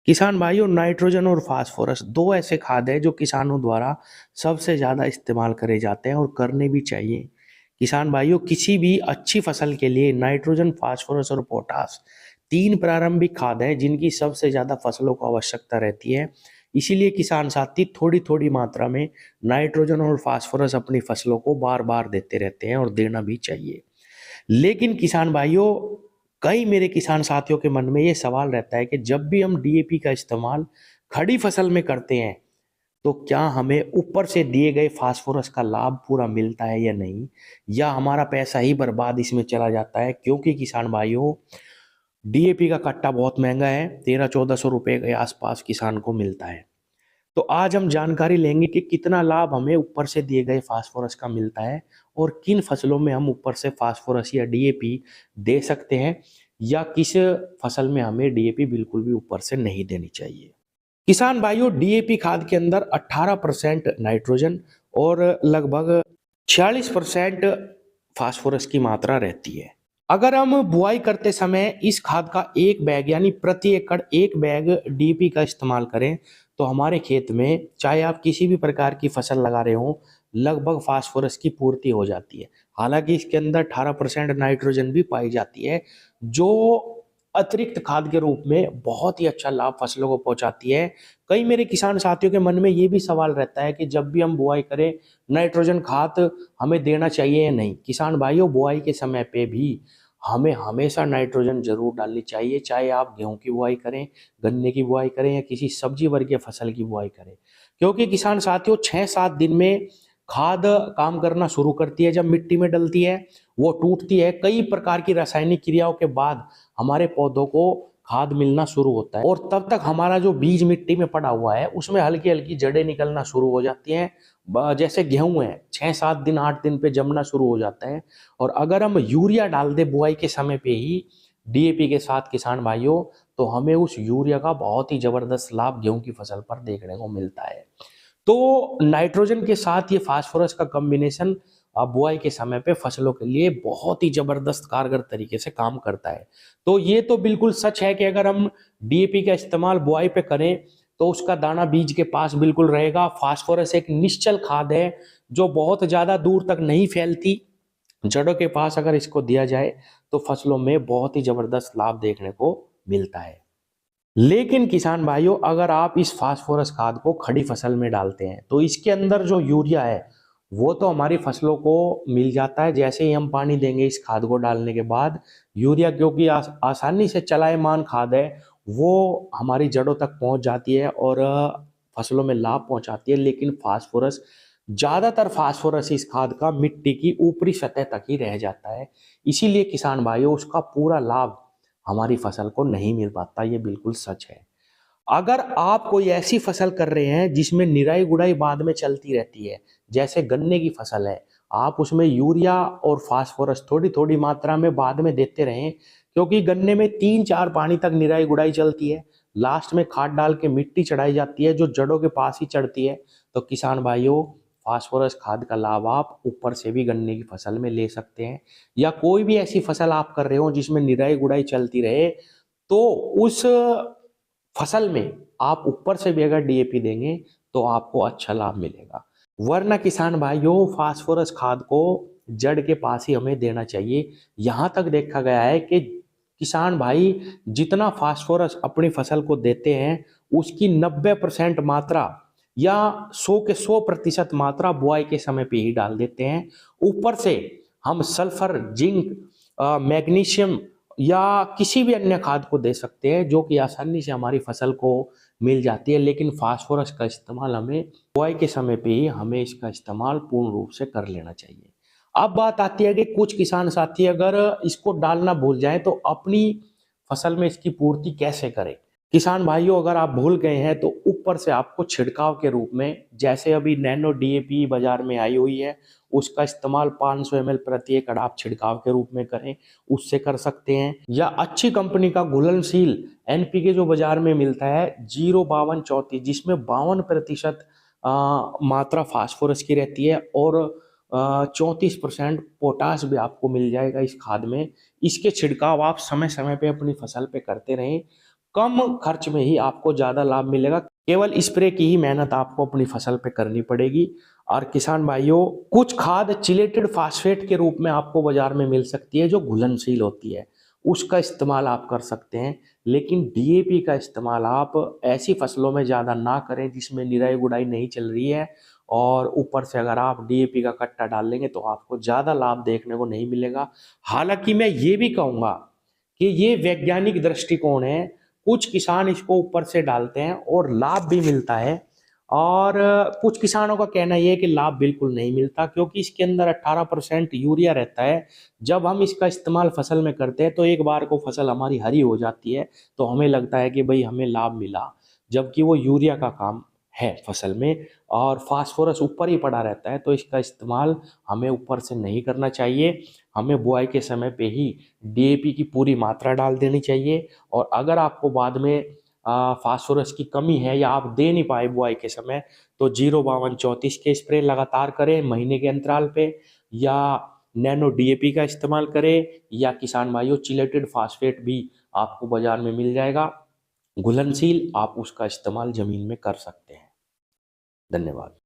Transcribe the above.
किसान भाइयों, नाइट्रोजन और फास्फोरस दो ऐसे खाद हैं जो किसानों द्वारा सबसे ज़्यादा इस्तेमाल करे जाते हैं और करने भी चाहिए। किसान भाइयों, किसी भी अच्छी फसल के लिए नाइट्रोजन, फास्फोरस और पोटास तीन प्रारंभिक खाद हैं जिनकी सबसे ज़्यादा फसलों को आवश्यकता रहती है। इसीलिए किसान साथी थोड़ी थोड़ी मात्रा में नाइट्रोजन और फास्फोरस अपनी फसलों को बार बार देते रहते हैं और देना भी चाहिए। लेकिन किसान भाइयों, कई मेरे किसान साथियों के मन में ये सवाल रहता है कि जब भी हम डीएपी का इस्तेमाल खड़ी फसल में करते हैं, तो क्या हमें ऊपर से दिए गए फास्फोरस का लाभ पूरा मिलता है या नहीं, या हमारा पैसा ही बर्बाद इसमें चला जाता है। क्योंकि किसान भाइयों, डीएपी का कट्टा बहुत महंगा है, 1300-1400 रुपए के आसपास किसान को मिलता है। तो आज हम जानकारी लेंगे कि कितना लाभ हमें ऊपर से दिए गए फास्फोरस का मिलता है और किन फसलों में हम ऊपर से फास्फोरस या डीएपी दे सकते हैं, या किस फसल में हमें डीएपी बिल्कुल भी ऊपर से नहीं देनी चाहिए। किसान भाइयों, डीएपी खाद के अंदर 18% नाइट्रोजन और लगभग 46% फास्फोरस की मात्रा रहती है। अगर हम बुआई करते समय इस खाद का एक बैग यानी प्रति एकड़ एक बैग डीएपी का इस्तेमाल करें, तो हमारे खेत में चाहे आप किसी भी प्रकार की फसल लगा रहे हो, लगभग फास्फोरस की पूर्ति हो जाती है। हालांकि इसके अंदर 18% नाइट्रोजन भी पाई जाती है, जो अतिरिक्त खाद के रूप में बहुत ही अच्छा लाभ फसलों को पहुंचाती है। कई मेरे किसान साथियों के मन में ये भी सवाल रहता है कि जब भी हम बुआई करें, नाइट्रोजन खाद हमें देना चाहिए या नहीं। किसान भाइयों, बुआई के समय पे भी हमें हमेशा नाइट्रोजन जरूर डालनी चाहिए, चाहे आप गेहूं की बुआई करें, गन्ने की बुआई करें या किसी सब्जी वर्गीय फसल की बुआई करें। क्योंकि किसान साथियों, 6-7 दिन में खाद काम करना शुरू करती है। जब मिट्टी में डलती है, वो टूटती है, कई प्रकार की रासायनिक क्रियाओं के बाद हमारे पौधों को खाद मिलना शुरू होता है, और तब तक हमारा जो बीज मिट्टी में पड़ा हुआ है उसमें हल्की हल्की जड़ें निकलना शुरू हो जाती हैं। जैसे गेहूं है, 6-7 दिन 8 दिन पे जमना शुरू हो जाता है। और अगर हम यूरिया डाल दे बुआई के समय पे ही डीएपी के साथ किसान भाइयों, तो हमें उस यूरिया का बहुत ही जबरदस्त लाभ गेहूं की फसल पर देखने को मिलता है। तो नाइट्रोजन के साथ ये फास्फोरस का कॉम्बिनेशन बुआई के समय पे फसलों के लिए बहुत ही जबरदस्त कारगर तरीके से काम करता है। तो ये तो बिल्कुल सच है कि अगर हम डीएपी का इस्तेमाल बुआई पे करें, तो उसका दाना बीज के पास बिल्कुल रहेगा। फास्फोरस एक निश्चल खाद है जो बहुत ज्यादा दूर तक नहीं फैलती। जड़ों के पास अगर इसको दिया जाए, तो फसलों में बहुत ही जबरदस्त लाभ देखने को मिलता है। लेकिन किसान भाइयों, अगर आप इस फास्फोरस खाद को खड़ी फसल में डालते हैं, तो इसके अंदर जो यूरिया है वो तो हमारी फसलों को मिल जाता है। जैसे ही हम पानी देंगे इस खाद को डालने के बाद, यूरिया क्योंकि आसानी से चलायमान खाद है, वो हमारी जड़ों तक पहुंच जाती है और फसलों में लाभ पहुंचाती है। लेकिन फास्फोरस, ज्यादातर फास्फोरस इस खाद का मिट्टी की ऊपरी सतह तक ही रह जाता है। इसीलिए किसान भाइयों, उसका पूरा लाभ हमारी फसल को नहीं मिल पाता। ये बिल्कुल सच है। अगर आप कोई ऐसी फसल कर रहे हैं जिसमें निराई गुड़ाई बाद में चलती रहती है, जैसे गन्ने की फसल है, आप उसमें यूरिया और फास्फोरस थोड़ी थोड़ी मात्रा में बाद में देते रहें। क्योंकि गन्ने में 3-4 पानी तक निराई गुड़ाई चलती है, लास्ट में खाद डाल के मिट्टी चढ़ाई जाती है जो जड़ों के पास ही चढ़ती है। तो किसान भाइयों, फास्फोरस खाद का लाभ आप ऊपर से भी गन्ने की फसल में ले सकते हैं। या कोई भी ऐसी फसल आप कर रहे हो जिसमें निराई गुड़ाई चलती रहे, तो उस फसल में आप ऊपर से भी अगर डीएपी देंगे, तो आपको अच्छा लाभ मिलेगा। वरना किसान भाइयों, फास्फोरस खाद को जड़ के पास ही हमें देना चाहिए। यहां तक देखा गया है कि किसान भाई जितना फास्फोरस अपनी फसल को देते हैं, उसकी 90% मात्रा या 100 के 100% मात्रा बुआई के समय पे ही डाल देते हैं। ऊपर से हम सल्फर, जिंक, मैग्नीशियम या किसी भी अन्य खाद को दे सकते हैं, जो कि आसानी से हमारी फसल को मिल जाती है। लेकिन फास्फोरस का इस्तेमाल हमें बुआई के समय पे ही हमें इसका इस्तेमाल पूर्ण रूप से कर लेना चाहिए। अब बात आती है कि कुछ किसान साथी अगर इसको डालना भूल जाए, तो अपनी फसल में इसकी पूर्ति कैसे करें। किसान भाइयों, अगर आप भूल गए हैं, तो ऊपर से आपको छिड़काव के रूप में, जैसे अभी नैनो डीएपी बाजार में आई हुई है, उसका इस्तेमाल 500 ml प्रति एकड़ आप छिड़काव के रूप में करें, उससे कर सकते हैं। या अच्छी कंपनी का घुलनशील एनपीके जो बाजार में मिलता है 05234, जिसमें 52% मात्रा फास्फोरस की रहती है और 34% पोटास भी आपको मिल जाएगा इस खाद में। इसके छिड़काव आप समय समय पे अपनी फसल पे करते रहें। कम खर्च में ही आपको ज़्यादा लाभ मिलेगा। केवल स्प्रे की ही मेहनत आपको अपनी फसल पे करनी पड़ेगी। और किसान भाइयों, कुछ खाद चिलेटेड फास्फेट के रूप में आपको बाजार में मिल सकती है जो घुलनशील होती है, उसका इस्तेमाल आप कर सकते हैं। लेकिन डीएपी का इस्तेमाल आप ऐसी फसलों में ज़्यादा ना करें जिसमें निराई गुड़ाई नहीं चल रही है, और ऊपर से अगर आप डीएपी का कट्टा डाल लेंगे तो आपको ज़्यादा लाभ देखने को नहीं मिलेगा। हालांकि मैं ये भी कहूँगा कि ये वैज्ञानिक दृष्टिकोण है, कुछ किसान इसको ऊपर से डालते हैं और लाभ भी मिलता है, और कुछ किसानों का कहना यह है कि लाभ बिल्कुल नहीं मिलता, क्योंकि इसके अंदर 18% यूरिया रहता है। जब हम इसका इस्तेमाल फसल में करते हैं तो एक बार को फसल हमारी हरी हो जाती है, तो हमें लगता है कि भाई हमें लाभ मिला, जबकि वो यूरिया का काम है फसल में, और फास्फोरस ऊपर ही पड़ा रहता है। तो इसका इस्तेमाल हमें ऊपर से नहीं करना चाहिए, हमें बुआई के समय पे ही डीएपी की पूरी मात्रा डाल देनी चाहिए। और अगर आपको बाद में फास्फोरस की कमी है या आप दे नहीं पाए बुआई के समय, तो 05234 के स्प्रे लगातार करें महीने के अंतराल पे, या नैनो डीएपी का इस्तेमाल करें, या किसान भाइयों चिलेटेड फास्फेट भी आपको बाजार में मिल जाएगा घुलनशील, आप उसका इस्तेमाल जमीन में कर सकते हैं। धन्यवाद।